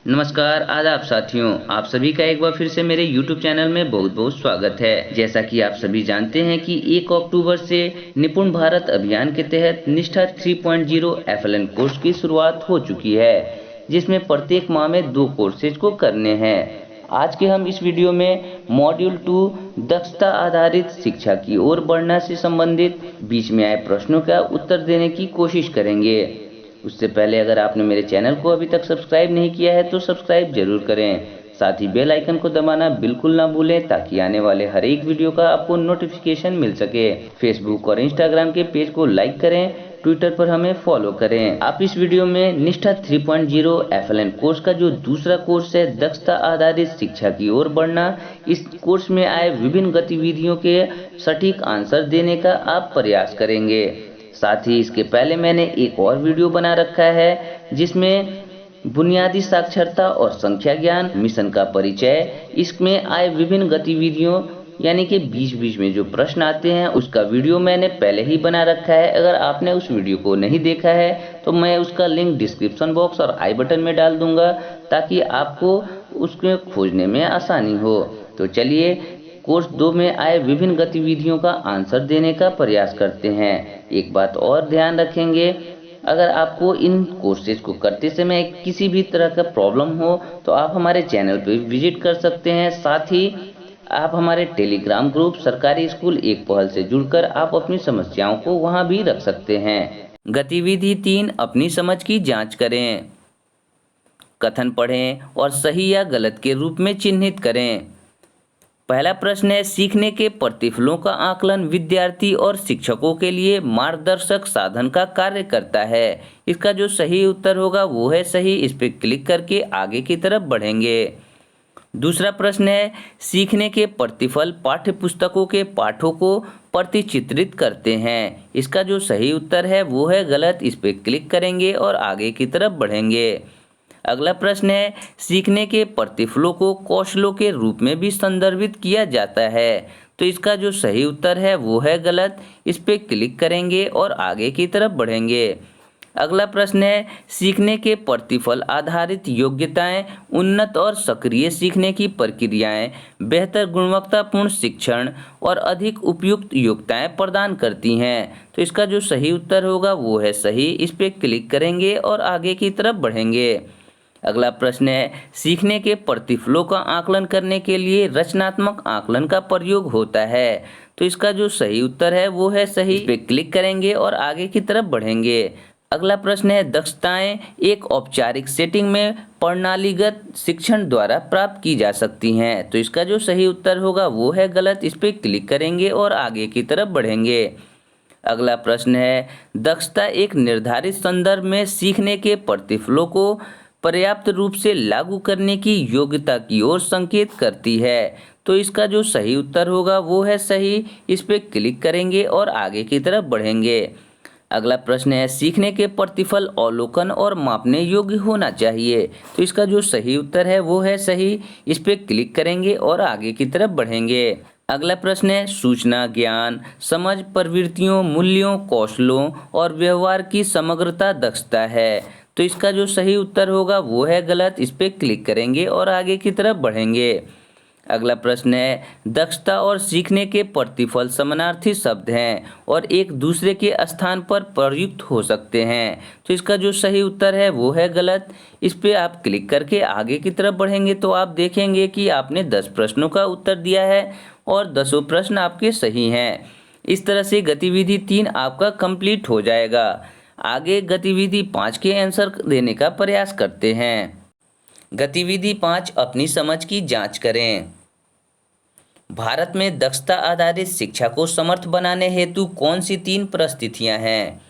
नमस्कार, आदाब साथियों। आप सभी का एक बार फिर से मेरे YouTube चैनल में बहुत बहुत स्वागत है। जैसा कि आप सभी जानते हैं कि 1 अक्टूबर से निपुण भारत अभियान के तहत निष्ठा 3.0 FLN कोर्स की शुरुआत हो चुकी है, जिसमें प्रत्येक माह में 2 कोर्सेज को करने हैं। आज के हम इस वीडियो में मॉड्यूल 2 दक्षता आधारित शिक्षा की ओर बढ़ना से संबंधित बीच में आए प्रश्नों का उत्तर देने की कोशिश करेंगे। उससे पहले अगर आपने मेरे चैनल को अभी तक सब्सक्राइब नहीं किया है तो सब्सक्राइब जरूर करें। साथ ही बेल आइकन को दबाना बिल्कुल ना भूलें ताकि आने वाले हर एक वीडियो का आपको नोटिफिकेशन मिल सके। फेसबुक और इंस्टाग्राम के पेज को लाइक करें, ट्विटर पर हमें फॉलो करें। आप इस वीडियो में निष्ठा 3.0 FLN कोर्स का जो दूसरा कोर्स है दक्षता आधारित शिक्षा की ओर बढ़ना, इस कोर्स में आए विभिन्न गतिविधियों के सटीक आंसर देने का आप प्रयास करेंगे। साथ ही इसके पहले मैंने एक और वीडियो बना रखा है जिसमें बुनियादी साक्षरता और संख्या ज्ञान मिशन का परिचय, इसमें आए विभिन्न गतिविधियों यानी कि बीच बीच में जो प्रश्न आते हैं उसका वीडियो मैंने पहले ही बना रखा है। अगर आपने उस वीडियो को नहीं देखा है तो मैं उसका लिंक डिस्क्रिप्शन बॉक्स और आई बटन में डाल दूंगा ताकि आपको उसको खोजने में आसानी हो। तो चलिए कोर्स 2 में आए विभिन्न गतिविधियों का आंसर देने का प्रयास करते हैं। एक बात और ध्यान रखेंगे, अगर आपको इन कोर्सेज को करते समय किसी भी तरह का प्रॉब्लम हो तो आप हमारे चैनल पर विजिट कर सकते हैं। साथ ही आप हमारे टेलीग्राम ग्रुप सरकारी स्कूल एक पहल से जुड़कर आप अपनी समस्याओं को वहां भी रख सकते हैं। गतिविधि 3, अपनी समझ की जांच करें। कथन पढ़ें और सही या गलत के रूप में चिन्हित करें। पहला प्रश्न है, सीखने के प्रतिफलों का आकलन विद्यार्थी और शिक्षकों के लिए मार्गदर्शक साधन का कार्य करता है। इसका जो सही उत्तर होगा वो है सही। इस पर क्लिक करके आगे की तरफ बढ़ेंगे। दूसरा प्रश्न है, सीखने के प्रतिफल पाठ्य पुस्तकों के पाठों को प्रतिचित्रित करते हैं। इसका जो सही उत्तर है वो है गलत। इस पर क्लिक करेंगे और आगे की तरफ बढ़ेंगे। अगला प्रश्न है, सीखने के प्रतिफलों को कौशलों के रूप में भी संदर्भित किया जाता है। तो इसका जो सही उत्तर है वो है गलत। इस पर क्लिक करेंगे और आगे की तरफ बढ़ेंगे। अगला प्रश्न है, सीखने के प्रतिफल आधारित योग्यताएं उन्नत और सक्रिय सीखने की प्रक्रियाएं, बेहतर गुणवत्तापूर्ण शिक्षण और अधिक उपयुक्त योग्यताएं प्रदान करती हैं। तो इसका जो सही उत्तर होगा वो है सही। इस पर क्लिक करेंगे और आगे की तरफ बढ़ेंगे। अगला प्रश्न है, सीखने के प्रतिफलों का आकलन करने के लिए रचनात्मक आकलन का प्रयोग होता है। तो इसका जो सही उत्तर है वो है सही। इस पे क्लिक करेंगे और आगे की तरफ बढ़ेंगे। अगला प्रश्न है, दक्षताएं एक औपचारिक सेटिंग में प्रणालीगत शिक्षण द्वारा प्राप्त की जा सकती हैं। तो इसका जो सही उत्तर होगा वो है गलत। इस पे क्लिक करेंगे और आगे की तरफ बढ़ेंगे। अगला प्रश्न है, दक्षता एक निर्धारित संदर्भ में सीखने के प्रतिफलों को पर्याप्त रूप से लागू करने की योग्यता की ओर संकेत करती है। तो इसका जो सही उत्तर होगा वो है सही। इस पे क्लिक करेंगे और आगे की तरफ बढ़ेंगे। अगला प्रश्न है, सीखने के प्रतिफल अवलोकन और मापने योग्य होना चाहिए। तो इसका जो सही उत्तर है वो है सही। इस पे क्लिक करेंगे और आगे की तरफ बढ़ेंगे। अगला प्रश्न है, सूचना ज्ञान समझ प्रवृत्तियों मूल्यों कौशलों और व्यवहार की समग्रता दक्षता है। तो इसका जो सही उत्तर होगा वो है गलत। इस पे क्लिक करेंगे और आगे की तरफ बढ़ेंगे। अगला प्रश्न है, दक्षता और सीखने के प्रतिफल समानार्थी शब्द हैं और एक दूसरे के स्थान पर प्रयुक्त हो सकते हैं। तो इसका जो सही उत्तर है वो है गलत। इस पे आप क्लिक करके आगे की तरफ बढ़ेंगे तो आप देखेंगे कि आपने 10 प्रश्नों का उत्तर दिया है और 10 प्रश्न आपके सही हैं। इस तरह से गतिविधि 3 आपका कंप्लीट हो जाएगा। आगे गतिविधि 5 के आंसर देने का प्रयास करते हैं। गतिविधि 5, अपनी समझ की जांच करें। भारत में दक्षता आधारित शिक्षा को समर्थ बनाने हेतु कौन सी 3 परिस्थितियां हैं?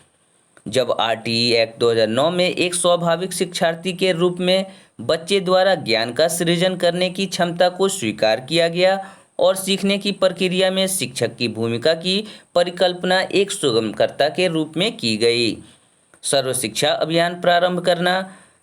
जब RTE एक्ट 2009 में एक स्वाभाविक शिक्षार्थी के रूप में बच्चे द्वारा ज्ञान का सृजन करने की क्षमता को स्वीकार किया गया और सीखने की प्रक्रिया में शिक्षक की भूमिका की परिकल्पना एक सुगमकर्ता के रूप में की गई। सर्व शिक्षा अभियान प्रारंभ करना।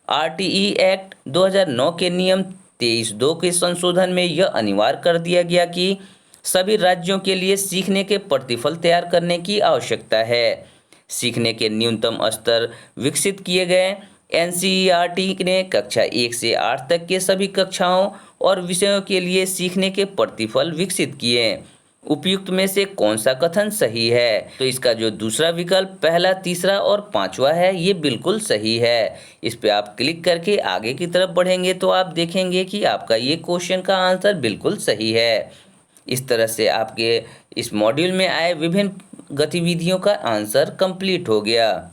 RTE एक्ट 2009 के नियम 23(2) के संशोधन में यह अनिवार्य कर दिया गया कि सभी राज्यों के लिए सीखने के प्रतिफल तैयार करने की आवश्यकता है। सीखने के न्यूनतम स्तर विकसित किए गए। एनसीईआरटी ने कक्षा 1 से 8 तक के सभी कक्षाओं और विषयों के लिए सीखने के प्रतिफल विकसित किए। उपयुक्त में से कौन सा कथन सही है? तो इसका जो दूसरा विकल्प पहला, तीसरा और पांचवा है, ये बिल्कुल सही है। इस पे आप क्लिक करके आगे की तरफ बढ़ेंगे तो आप देखेंगे कि आपका ये क्वेश्चन का आंसर बिल्कुल सही है। इस तरह से आपके इस मॉड्यूल में आए विभिन्न गतिविधियों का आंसर कंप्लीट हो गया।